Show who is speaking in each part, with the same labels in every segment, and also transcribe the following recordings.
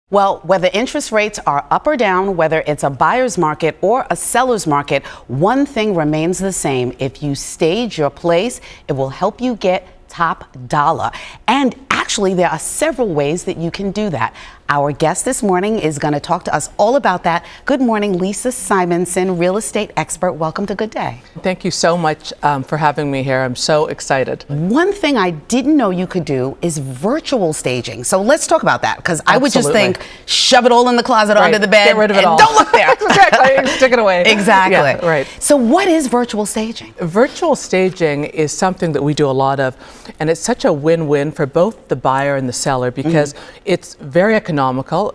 Speaker 1: Well, whether interest rates are up or down, whether it's a buyer's market or a seller's market, one thing remains the same. If you stage your place, it will help you get top dollar. And actually, there are several ways that you can do that. Our guest this morning is going to talk to us all about that. Good morning, Lisa Simonsen, real estate expert. Welcome to Good Day.
Speaker 2: Thank you so much for having me here. I'm so excited.
Speaker 1: One thing I didn't know you could do is virtual staging. So let's talk about that, because I would just think, shove it all in the closet under the bed,
Speaker 2: get rid of it all.
Speaker 1: Don't look there.
Speaker 2: Exactly, stick it away.
Speaker 1: Exactly.
Speaker 2: Yeah, right.
Speaker 1: So what is virtual staging?
Speaker 2: Virtual staging is something that we do a lot of, and it's such a win-win for both the buyer and the seller because it's very economical.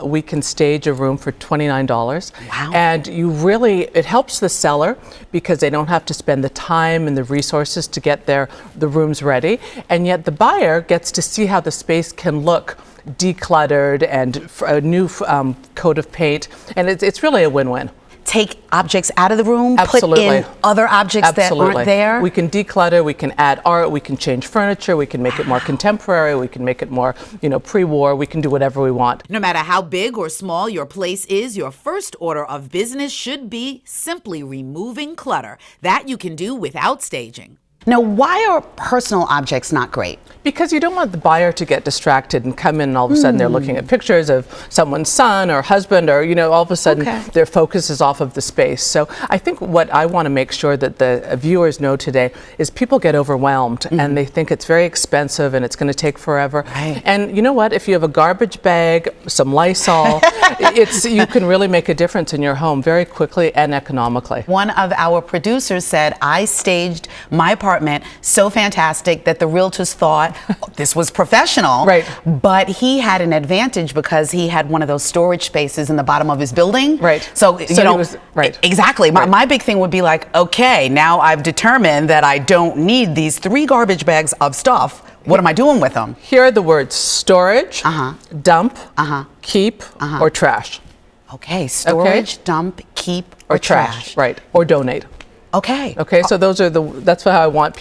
Speaker 2: We can stage a room for $29.
Speaker 1: Wow.
Speaker 2: And it helps the seller because they don't have to spend the time and the resources to get the rooms ready. And yet the buyer gets to see how the space can look decluttered and a new coat of paint. And it's really a win-win.
Speaker 1: Take objects out of the room,
Speaker 2: Absolutely.
Speaker 1: Put in other objects that aren't there?
Speaker 2: We can declutter, we can add art, we can change furniture, we can make it more contemporary, we can make it more, pre-war, we can do whatever we want.
Speaker 3: No matter how big or small your place is, your first order of business should be simply removing clutter. That you can do without staging.
Speaker 1: Now, why are personal objects not great?
Speaker 2: Because you don't want the buyer to get distracted and come in and all of a sudden they're looking at pictures of someone's son or husband or, all of a sudden their focus is off of the space. So I think what I want to make sure that the viewers know today is people get overwhelmed and they think it's very expensive and it's going to take forever.
Speaker 1: Right.
Speaker 2: And you know what? If you have a garbage bag, some Lysol, you can really make a difference in your home very quickly and economically.
Speaker 1: One of our producers said, I staged my apartment so fantastic that the realtors thought this was professional.
Speaker 2: Right.
Speaker 1: But he had an advantage because he had one of those storage spaces in the bottom of his building.
Speaker 2: Right.
Speaker 1: So
Speaker 2: right.
Speaker 1: Exactly. My big thing would be like, okay, now I've determined that I don't need these 3 garbage bags of stuff. What am I doing with them?
Speaker 2: Here are the words storage, dump, keep, or trash.
Speaker 1: Okay. Storage, dump, keep, or trash.
Speaker 2: Right. Or donate.
Speaker 1: Okay.
Speaker 2: Okay, so that's how I want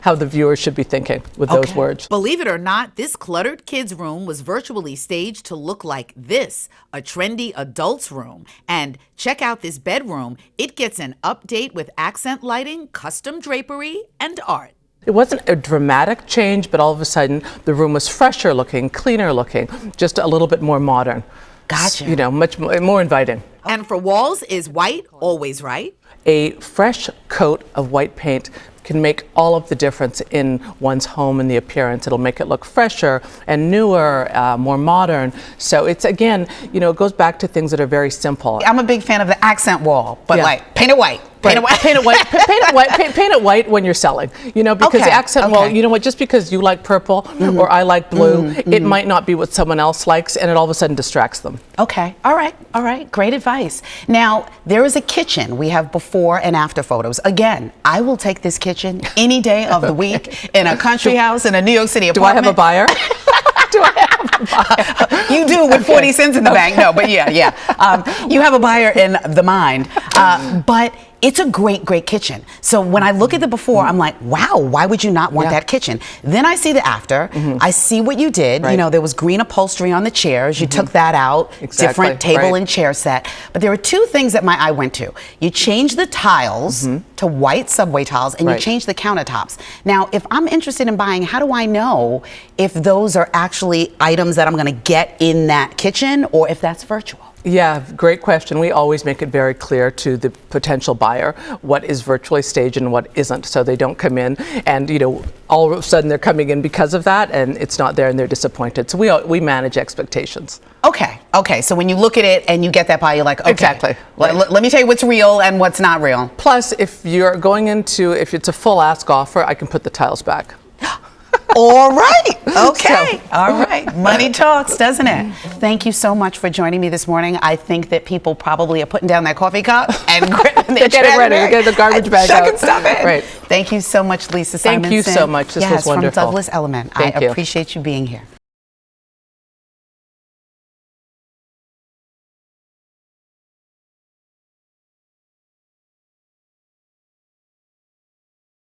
Speaker 2: how the viewers should be thinking with those words.
Speaker 3: Believe it or not, this cluttered kids' room was virtually staged to look like this, a trendy adult's room. And check out this bedroom. It gets an update with accent lighting, custom drapery, and art.
Speaker 2: It wasn't a dramatic change, but all of a sudden the room was fresher looking, cleaner looking, just a little bit more modern.
Speaker 1: Gotcha.
Speaker 2: Much more inviting.
Speaker 3: And for walls, is white always right?
Speaker 2: A fresh coat of white paint can make all of the difference in one's home and the appearance. It'll make it look fresher and newer, more modern. So it's, again, it goes back to things that are very simple.
Speaker 1: I'm a big fan of the accent wall, but paint it white.
Speaker 2: Paint it white. Paint it white when you're selling. Because the accent wall, just because you like purple or I like blue, it might not be what someone else likes, and it all of a sudden distracts them.
Speaker 1: Okay. All right. Great advice. Now, there is a kitchen. We have before and after photos. Again, I will take this kitchen any day of the week in a country house in a New York City apartment.
Speaker 2: Do I have a buyer? Do I have a buyer?
Speaker 1: You do with 40 cents in the bank. No, but yeah. You have a buyer in the mind. But it's a great kitchen. So when I look at the before, I'm like, wow, why would you not want that kitchen? Then I see the after. I see what you did.
Speaker 2: Right.
Speaker 1: There was green upholstery on the chairs. You took that out.
Speaker 2: Exactly.
Speaker 1: Different table and chair set. But there were 2 things that my eye went to. You changed the tiles to white subway tiles, and you changed the countertops. Now, if I'm interested in buying, how do I know if those are actually items that I'm going to get in that kitchen or if that's virtual?
Speaker 2: Yeah, great question. We always make it very clear to the potential buyer what is virtually staged and what isn't, so they don't come in and all of a sudden they're coming in because of that and it's not there and they're disappointed. So we manage expectations.
Speaker 1: Okay. So when you look at it and you get that buy, you're like, okay.
Speaker 2: Exactly.
Speaker 1: Let me tell you what's real and what's not real.
Speaker 2: Plus, if it's a full ask offer, I can put the tiles back.
Speaker 1: All right. Okay. All right. Money talks, doesn't it? Thank you so much for joining me this morning. I think that people probably are putting down that coffee cup and
Speaker 2: they get it ready. Get the garbage bag out.
Speaker 1: Chucking stuff in.
Speaker 2: Right.
Speaker 1: Thank you so much, Lisa Simonsen.
Speaker 2: Thank you so much. This was wonderful.
Speaker 1: From Douglas Element. I appreciate you being here.